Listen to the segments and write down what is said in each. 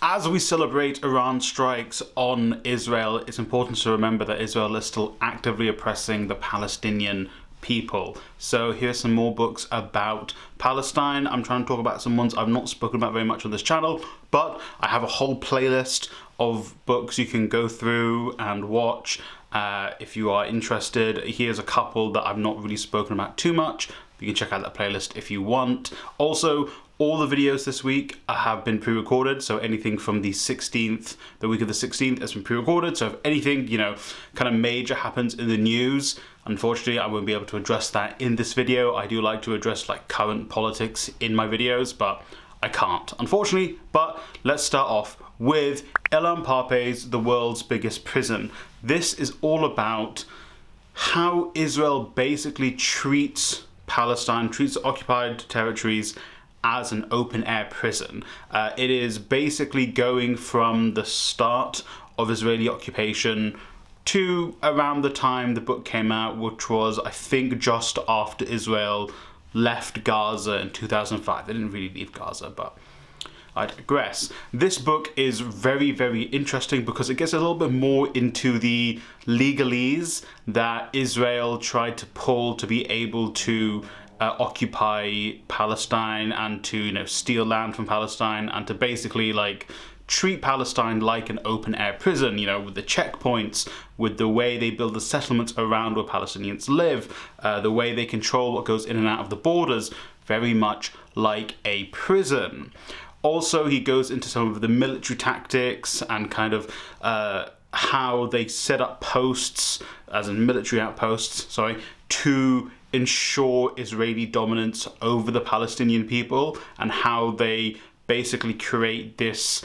As we celebrate Iran strikes on Israel, it's important to remember that Israel is still actively oppressing the Palestinian people. So here's some more books about Palestine. I'm trying to talk about some ones I've not spoken about very much on this channel, but I have a whole playlist of books you can go through and watch if you are interested. Here's a couple that I've not really spoken about too much. You can check out that playlist if you want. Also, all the videos this week have been pre-recorded, so anything from the 16th, the week of the 16th, has been pre-recorded. So if anything, kind of major happens in the news, unfortunately, I won't be able to address that in this video. I do like to address like current politics in my videos, but I can't, unfortunately. But let's start off with Ilan Pappé's The World's Biggest Prison. This is all about how Israel basically treats Palestine, treats occupied territories as an open-air prison. It is basically going from the start of Israeli occupation to around the time the book came out, which was, I think, just after Israel left Gaza in 2005. They didn't really leave Gaza, but I digress. This book is very, very interesting because it gets a little bit more into the legalese that Israel tried to pull to be able to occupy Palestine and to steal land from Palestine and to basically treat Palestine like an open-air prison, with the checkpoints, with the way they build the settlements around where Palestinians live, the way they control what goes in and out of the borders, very much like a prison. Also, he goes into some of the military tactics and kind of how they set up posts, as in military outposts, to ensure Israeli dominance over the Palestinian people, and how they basically create this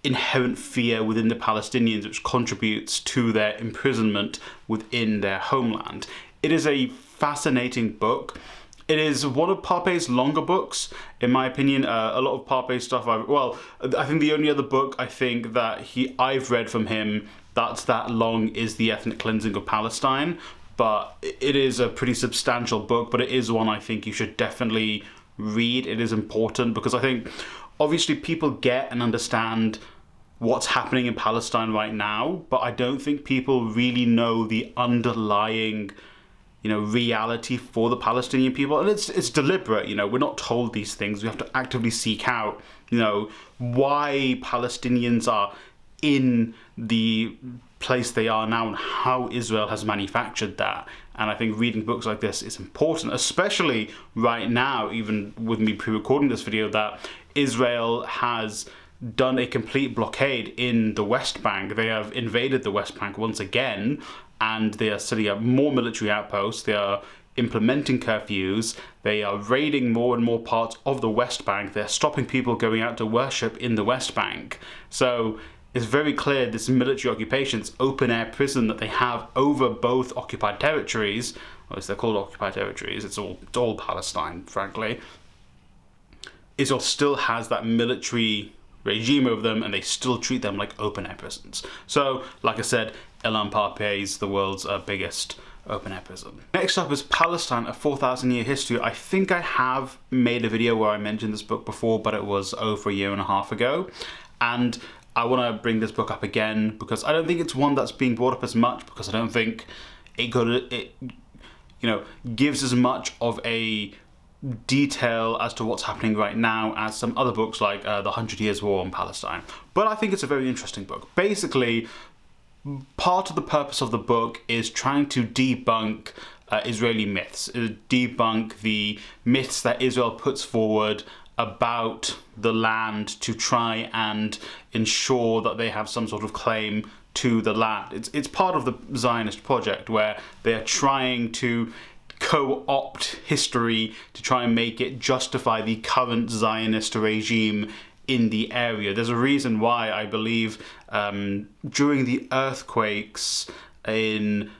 inherent fear within the Palestinians which contributes to their imprisonment within their homeland. It is a fascinating book. It is one of Pappé's longer books, in my opinion. A lot of Pappé's stuff, I think the only other book I think that I've read from him that's that long is The Ethnic Cleansing of Palestine. But it is a pretty substantial book, but it is one I think you should definitely read. It is important because I think obviously people get and understand what's happening in Palestine right now, but I don't think people really know the underlying reality for the Palestinian people. And it's deliberate, we're not told these things. We have to actively seek out, why Palestinians are in the place they are now and how Israel has manufactured that. And I think reading books like this is important, especially right now, even with me pre-recording this video, that Israel has done a complete blockade in the West Bank. They have invaded the West Bank once again, and they are setting up more military outposts. They are implementing curfews. They are raiding more and more parts of the West Bank. They're stopping people going out to worship in the West Bank. So it's very clear this military occupation, this open-air prison that they have over both occupied territories, or as they're called occupied territories, it's all Palestine, frankly. Israel still has that military regime over them, and they still treat them like open-air prisons. So, like I said, Ilan Pappé's The World's Biggest Open-Air Prison. Next up is Palestine, A 4,000-Year History. I think I have made a video where I mentioned this book before, but it was over a year and a half ago. And I want to bring this book up again because I don't think it's one that's being brought up as much, because I don't think it gives as much of a detail as to what's happening right now as some other books like The 100 Years' War in Palestine. But I think it's a very interesting book. Basically, part of the purpose of the book is trying to debunk Israeli myths, debunk the myths that Israel puts forward about the land to try and ensure that they have some sort of claim to the land. It's part of the Zionist project where they are trying to co-opt history to try and make it justify the current Zionist regime in the area. There's a reason why I believe during the earthquakes in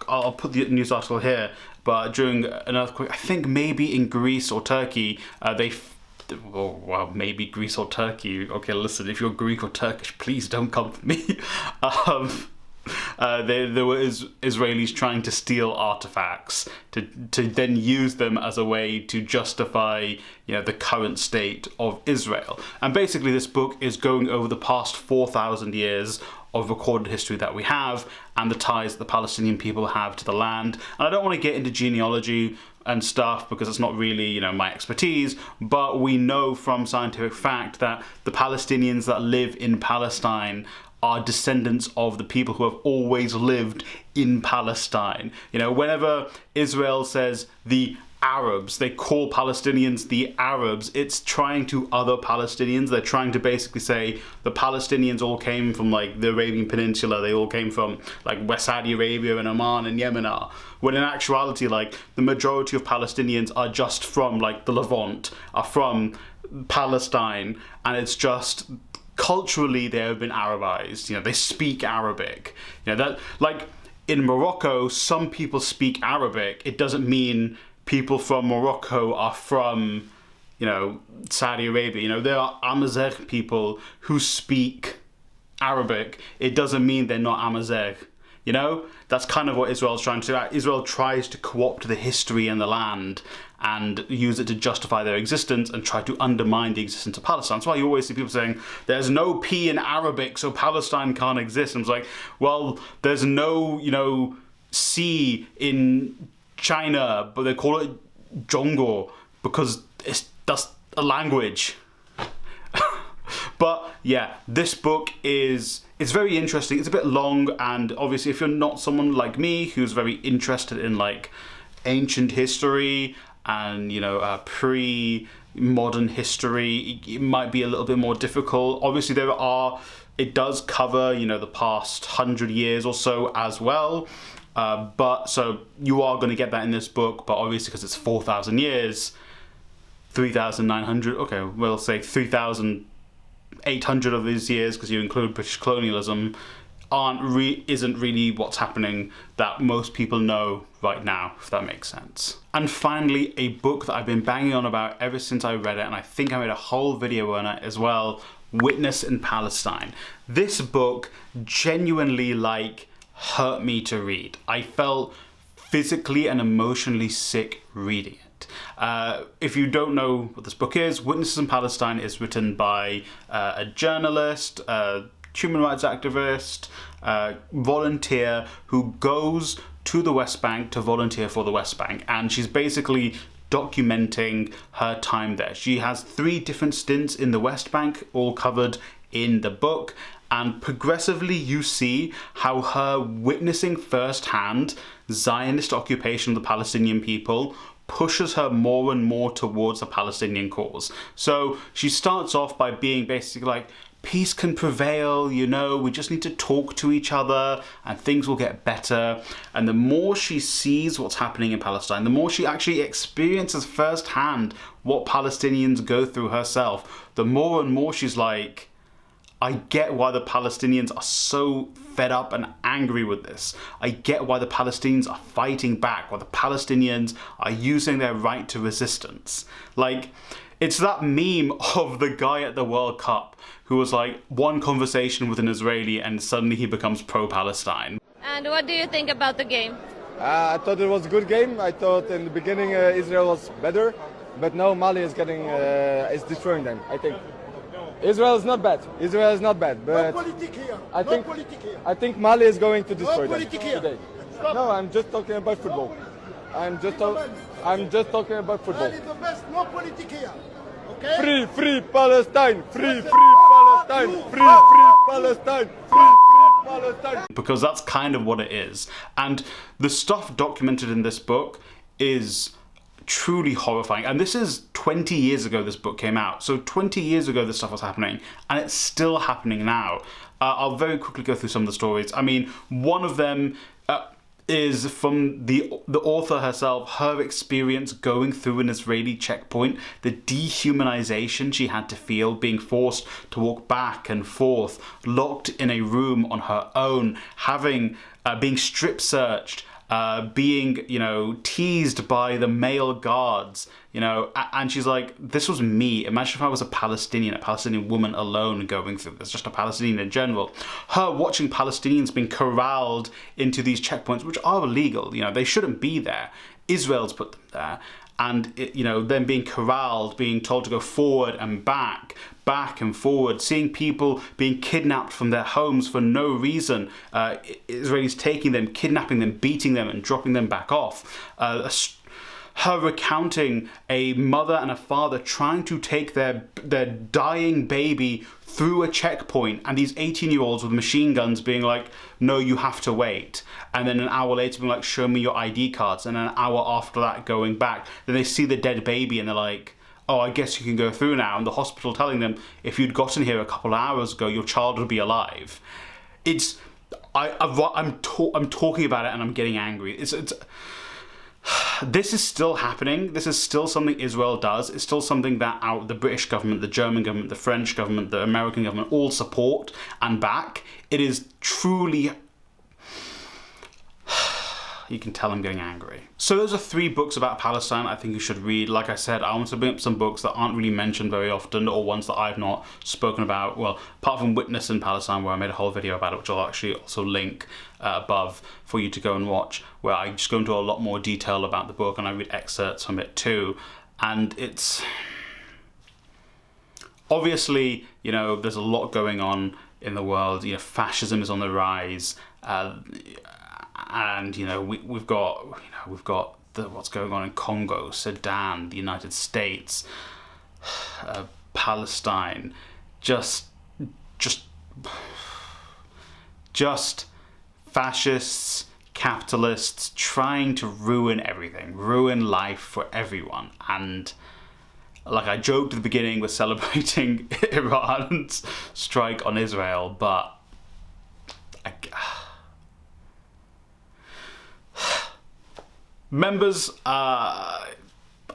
I'll put the news article here, but during an earthquake, I think maybe in Greece or Turkey, maybe Greece or Turkey. Okay, listen, if you're Greek or Turkish, please don't come for me. There were Israelis trying to steal artifacts to then use them as a way to justify, the current state of Israel. And basically this book is going over the past 4,000 years of recorded history that we have and the ties that the Palestinian people have to the land. And I don't want to get into genealogy and stuff because it's not really, my expertise, but we know from scientific fact that the Palestinians that live in Palestine are descendants of the people who have always lived in Palestine. Whenever Israel says the Arabs, they call Palestinians the Arabs, it's trying to other Palestinians. They're trying to basically say the Palestinians all came from the Arabian Peninsula, they all came from where Saudi Arabia and Oman and Yemen are. When in actuality, the majority of Palestinians are just from the Levant, are from Palestine, and it's just culturally they have been Arabized. They speak Arabic. That in Morocco, some people speak Arabic. It doesn't mean people from Morocco are from, Saudi Arabia. There are Amazigh people who speak Arabic. It doesn't mean they're not Amazigh. That's kind of what Israel's trying to do. Israel tries to co-opt the history and the land and use it to justify their existence and try to undermine the existence of Palestine. That's why you always see people saying, there's no P in Arabic, so Palestine can't exist. And it's like, well, there's no, C in China, but they call it Zhongguo because that's a language. But yeah, this book it's very interesting. It's a bit long, and obviously if you're not someone like me who's very interested in ancient history and pre-modern history, it might be a little bit more difficult. Obviously it does cover the past 100 years or so as well. But so you are going to get that in this book, but obviously because it's 4,000 years, 3,900, okay, we'll say 3,800 of these years, because you include British colonialism, isn't really what's happening that most people know right now, if that makes sense. And finally, a book that I've been banging on about ever since I read it, and I think I made a whole video on it as well, Witness in Palestine. This book genuinely hurt me to read. I felt physically and emotionally sick reading it. If you don't know what this book is, Witnesses in Palestine is written by a journalist, a human rights activist, volunteer who goes to the West Bank to volunteer for the West Bank, and she's basically documenting her time there. She has 3 different stints in the West Bank, all covered in the book, and progressively you see how her witnessing firsthand Zionist occupation of the Palestinian people pushes her more and more towards the Palestinian cause. So she starts off by being basically peace can prevail, we just need to talk to each other and things will get better. And the more she sees what's happening in Palestine, the more she actually experiences firsthand what Palestinians go through herself, the more and more she's like, I get why the Palestinians are so fed up and angry with this. I get why the Palestinians are fighting back, why the Palestinians are using their right to resistance. It's that meme of the guy at the World Cup who was one conversation with an Israeli and suddenly he becomes pro-Palestine. And what do you think about the game? I thought it was a good game. I thought in the beginning Israel was better, but now Mali is destroying them, I think. Israel is not bad. Israel is not bad, but I think Mali is going to destroy them today. No, I'm just talking about football. I'm just talking about football. Free Palestine! Free Palestine! Free Palestine! Free Palestine! Because that's kind of what it is. And the stuff documented in this book is truly horrifying. And this is 20 years ago this book came out. So 20 years ago this stuff was happening, and it's still happening now. I'll very quickly go through some of the stories. I mean, one of them is from the author herself, her experience going through an Israeli checkpoint, the dehumanization she had to feel, being forced to walk back and forth, locked in a room on her own, having being strip searched, being, you know, teased by the male guards, you know, and she's like, this was me. Imagine if I was a Palestinian woman alone going through this, just a Palestinian in general. Her watching Palestinians being corralled into these checkpoints, which are illegal, you know, they shouldn't be there. Israel's put them there. And, you know, them being corralled, being told to go forward and back and forward, seeing people being kidnapped from their homes for no reason, Israelis taking them, kidnapping them, beating them and dropping them back off. Her recounting a mother and a father trying to take their dying baby through a checkpoint, and these 18-year-olds with machine guns being like, no, you have to wait. And then an hour later being like, show me your ID cards. And then an hour after that going back. Then they see the dead baby and they're like, oh, I guess you can go through now. And the hospital telling them, if you'd gotten here a couple of hours ago, your child would be alive. It's... I'm talking about it and I'm getting angry. This is still happening. This is still something Israel does. It's still something that the British government, the German government, the French government, the American government all support and back. It is truly... You can tell I'm getting angry. So those are 3 books about Palestine I think you should read. Like I said, I want to bring up some books that aren't really mentioned very often, or ones that I've not spoken about. Well, apart from Witness in Palestine, where I made a whole video about it, which I'll actually also link above for you to go and watch, where I just go into a lot more detail about the book and I read excerpts from it too. And it's... Obviously, you know, there's a lot going on in the world. You know, fascism is on the rise. And you know we've got what's going on in Congo, Sudan, the United States, Palestine, just fascists, capitalists trying to ruin everything, ruin life for everyone. And like I joked at the beginning, we're celebrating Iran's strike on Israel, but members, I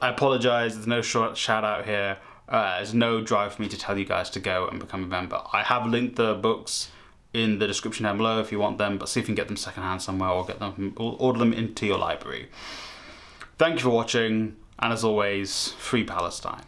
apologise, there's no short shout out here. There's no drive for me to tell you guys to go and become a member. I have linked the books in the description down below if you want them, but see if you can get them secondhand somewhere or order them into your library. Thank you for watching, and as always, free Palestine.